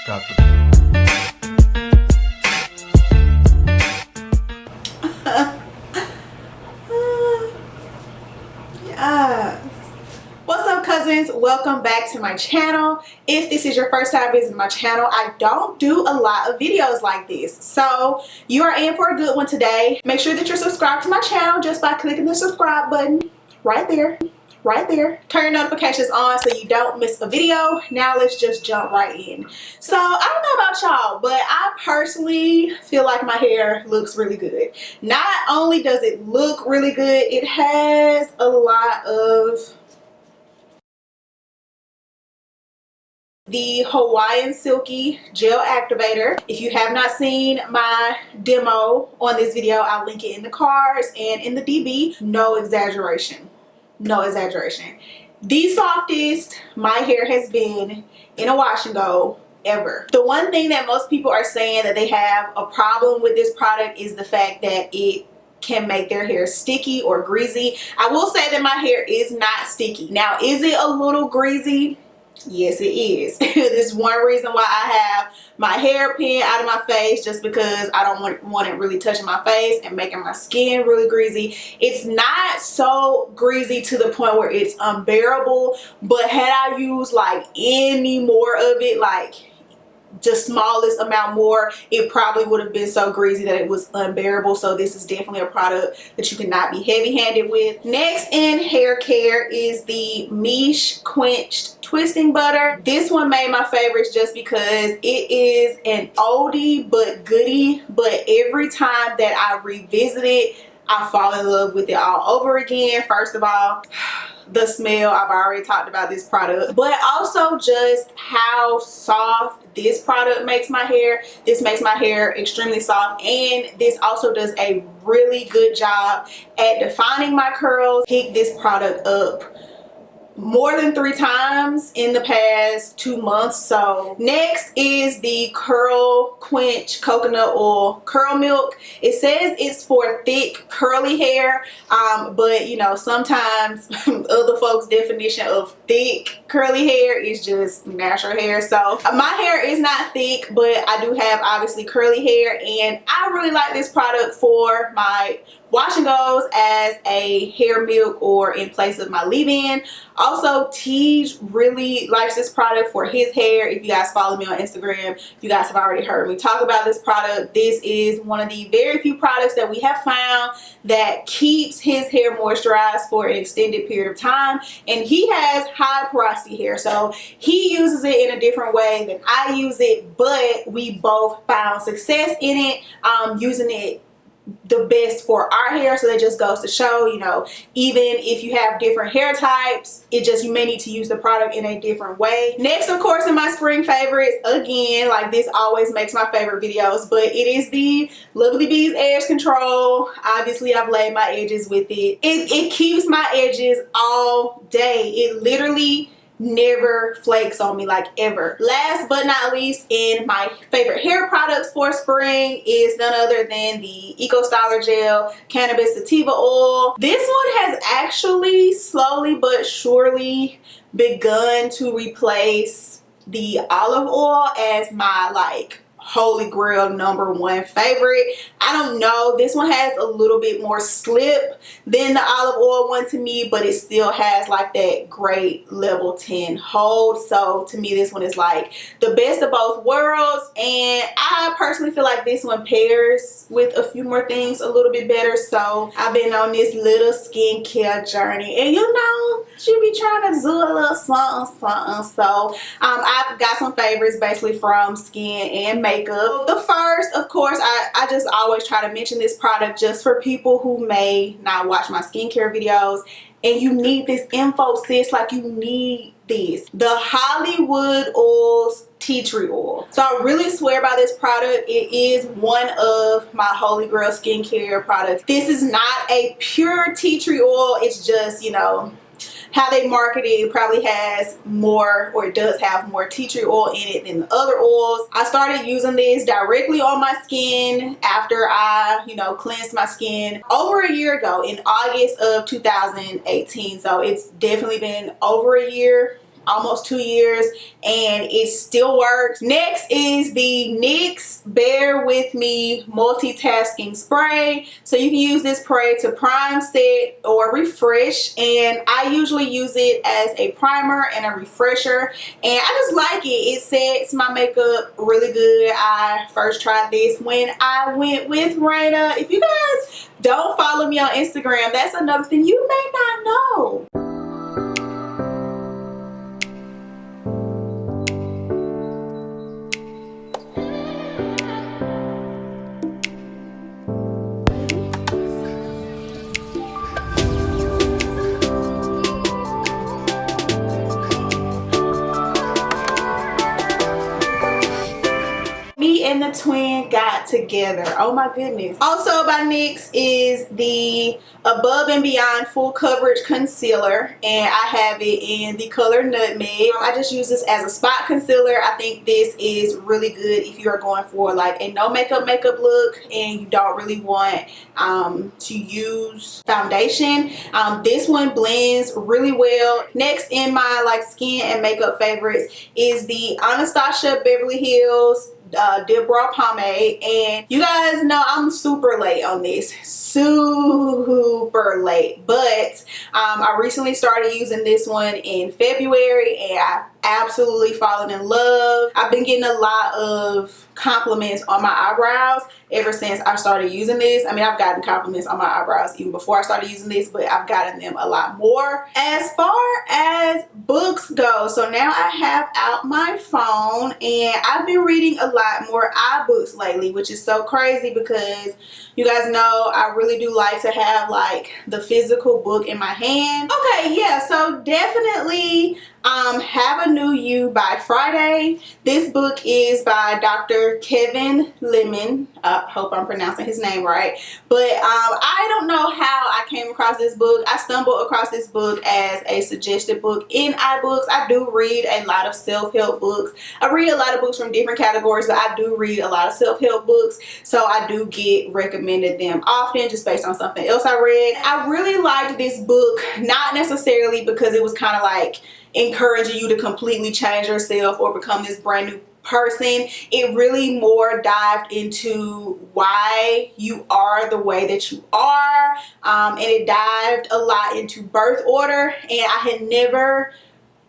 Got the Yes. What's up, cousins? Welcome back to my channel. If this is your first time visiting my channel, I don't do a lot of videos like this, so you are in for a good one today. Make sure that you're subscribed to my channel just by clicking the subscribe button right there. Turn your notifications on so you don't miss a video. Now let's just jump right in. So I don't know about y'all, but I personally feel like my hair looks really good. Not only does it look really good, it has a lot of the Hawaiian Silky Gel Activator. If you have not seen my demo on this video, I'll link it in the cards and in the DB. No exaggeration. No exaggeration. The softest my hair has been in a wash and go ever. The one thing that most people are saying that they have a problem with this product is the fact that it can make their hair sticky or greasy. I will say that my hair is not sticky. Now, is it a little greasy? Yes, it is. This is one reason why I have my hair pinned out of my face, just because I don't want it really touching my face and making my skin really greasy. It's not so greasy to the point where it's unbearable, but had I used like any more of it, like the smallest amount more, it probably would have been so greasy that it was unbearable. So this is definitely a product that you cannot be heavy-handed with. Next in hair care is the Miche Quenched Twisting Butter. This one made my favorites just because it is an oldie but goodie, but every time that I revisit it, I fall in love with it all over again. First of all, the smell, I've already talked about this product, but also just how soft this product makes my hair. This makes my hair extremely soft, and this also does a really good job at defining my curls. Pick this product up more than 3 times in the past 2 months. So next is the Curl Quench Coconut Oil Curl Milk. It says it's for thick curly hair, but you know, sometimes other folks' definition of thick curly hair is just natural hair. So my hair is not thick, but I do have obviously curly hair, and I really like this product for my wash and goes as a hair milk or in place of my leave-in. Also, Tej really likes this product for his hair. If you guys follow me on Instagram, you guys have already heard me talk about this product. This is one of the very few products that we have found that keeps his hair moisturized for an extended period of time, and he has high porosity hair, so he uses it in a different way than I use it, but we both found success in it, using it the best for our hair. So that just goes to show, you know, even if you have different hair types, you may need to use the product in a different way. Next, of course, in my spring favorites, again, like this always makes my favorite videos, but it is the Lovely Bees Edge Control. Obviously, I've laid my edges with it. It keeps my edges all day. It literally never flakes on me, like ever. Last but not least, in my favorite hair products for spring is none other than the Eco Styler Gel Cannabis Sativa Oil. This one has actually slowly but surely begun to replace the olive oil as my like holy grail #1 favorite. I don't know, this one has a little bit more slip than the olive oil one to me, but it still has like that great level 10 hold. So to me, this one is like the best of both worlds, and I personally feel like this one pairs with a few more things a little bit better. So I've been on this little skincare journey, and you know, you be trying to do a little something. So I've got some favorites basically from skin and makeup. The first, of course, I just always try to mention this product just for people who may not watch my skincare videos and you need this info, sis. Like, you need this. The Hollywood Oils Tea Tree Oil. So I really swear by this product. It is one of my holy grail skincare products. This is not a pure tea tree oil. It's just, you know, how they market it probably has more, or it does have more tea tree oil in it than the other oils. I started using this directly on my skin after I, you know, cleansed my skin over a year ago in August of 2018. So it's definitely been over a year. almost 2 years and it still works. Next is the NYX Bear With Me Multitasking Spray. So you can use this spray to prime, set, or refresh, and I usually use it as a primer and a refresher, and I just like it. It sets my makeup really good. I first tried this when I went with Raina. If you guys don't follow me on Instagram, that's another thing you may not know. Me and the twin got together. Oh my goodness. Also by NYX is the Above and Beyond Full Coverage Concealer, and I have it in the color Nutmeg. I just use this as a spot concealer. I think this is really good if you are going for like a no makeup look and you don't really want to use foundation. This one blends really well. Next in my like skin and makeup favorites is the Anastasia Beverly Hills Dip Brow Pomade, and you guys know I'm super late on this, super late, but I recently started using this one in February and I absolutely fallen in love. I've been getting a lot of compliments on my eyebrows ever since I started using this. I mean, I've gotten compliments on my eyebrows even before I started using this, but I've gotten them a lot more. As far as books go, so now I have out my phone and I've been reading a lot more iBooks lately, which is so crazy because you guys know I really do like to have like the physical book in my hand. Okay, yeah, so definitely Have a New You by Friday. This book is by Dr. Kevin Lemon. Hope I'm pronouncing his name right. But I don't know how I came across this book. I stumbled across this book as a suggested book in iBooks. I do read a lot of self-help books. I read a lot of books from different categories, but I do read a lot of self-help books. So I do get recommended them often just based on something else I read. I really liked this book, not necessarily because it was kind of like encouraging you to completely change yourself or become this brand new person. It really more dived into why you are the way that you are, and it dived a lot into birth order, and I had never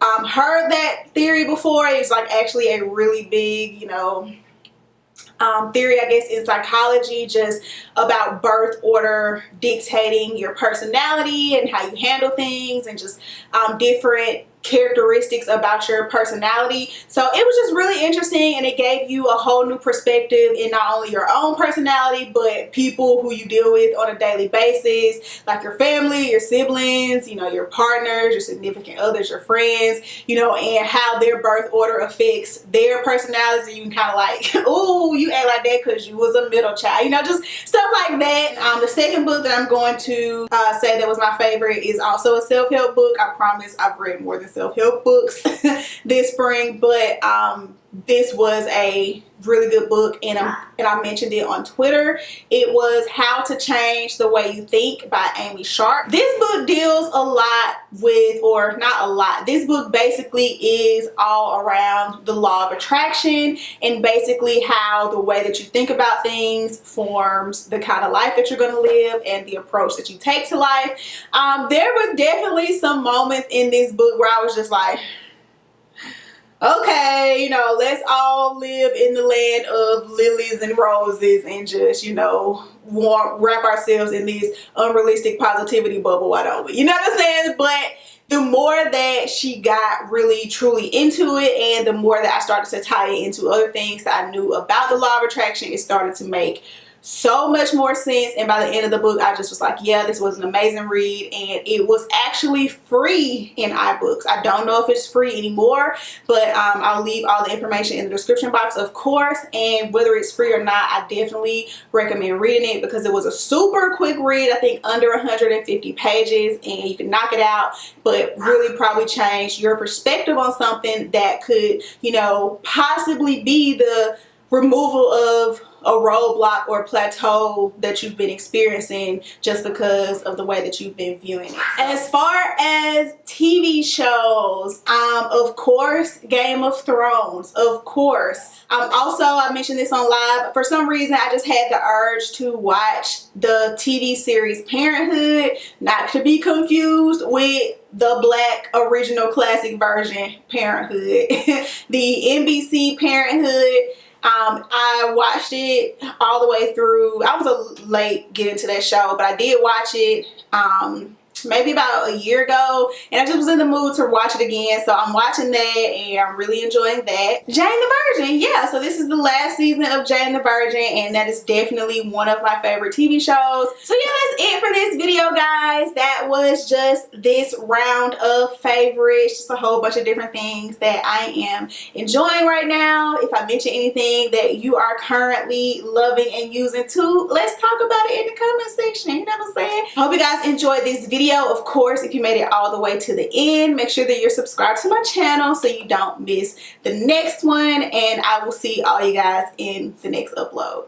heard that theory before. It's like actually a really big, you know, theory, I guess, in psychology, just about birth order dictating your personality and how you handle things, and just different characteristics about your personality. So it was just really interesting, and it gave you a whole new perspective in not only your own personality but people who you deal with on a daily basis, like your family, your siblings, you know, your partners, your significant others, your friends, you know, and how their birth order affects their personalities. And you can kind of like, oh, you act like that because you was a middle child, you know, just stuff like that. The second book that I'm going to say that was my favorite is also a self-help book. I promise I've read more than self-help books this spring, but this was a really good book, and I mentioned it on Twitter. It was How to Change the Way You Think by Amy Sharp. This book deals a lot with, or not a lot, this book basically is all around the law of attraction, and basically how the way that you think about things forms the kind of life that you're going to live and the approach that you take to life. There were definitely some moments in this book where I was just like, okay, you know, let's all live in the land of lilies and roses and just, you know, wrap ourselves in this unrealistic positivity bubble. Why don't we? You know what I'm saying? But the more that she got really truly into it, and the more that I started to tie it into other things that I knew about the law of attraction, it started to make so much more sense. And by the end of the book, I just was like, yeah, this was an amazing read, and it was actually free in iBooks. I don't know if it's free anymore, but I'll leave all the information in the description box, of course. And whether it's free or not, I definitely recommend reading it because it was a super quick read. I think under 150 pages, and you can knock it out, but really probably change your perspective on something that could, you know, possibly be the removal of a roadblock or plateau that you've been experiencing just because of the way that you've been viewing it. As far as TV shows, of course, Game of Thrones, of course. Also, I mentioned this on live. For some reason, I just had the urge to watch the TV series Parenthood, not to be confused with the Black original classic version Parenthood. The NBC Parenthood. I watched it all the way through. I was late getting to that show, but I did watch it maybe about a year ago, and I just was in the mood to watch it again, so I'm watching that and I'm really enjoying that. Jane the Virgin, yeah, so this is the last season of Jane the Virgin, and that is definitely one of my favorite TV shows. So yeah, that's it for this video, guys. That was just this round of favorites, just a whole bunch of different things that I am enjoying right now. If I mention anything that you are currently loving and using too, let's talk about it in the comment section. You know what I'm saying? I hope you guys enjoyed this video. Of course, if you made it all the way to the end, make sure that you're subscribed to my channel so you don't miss the next one, and I will see all you guys in the next upload.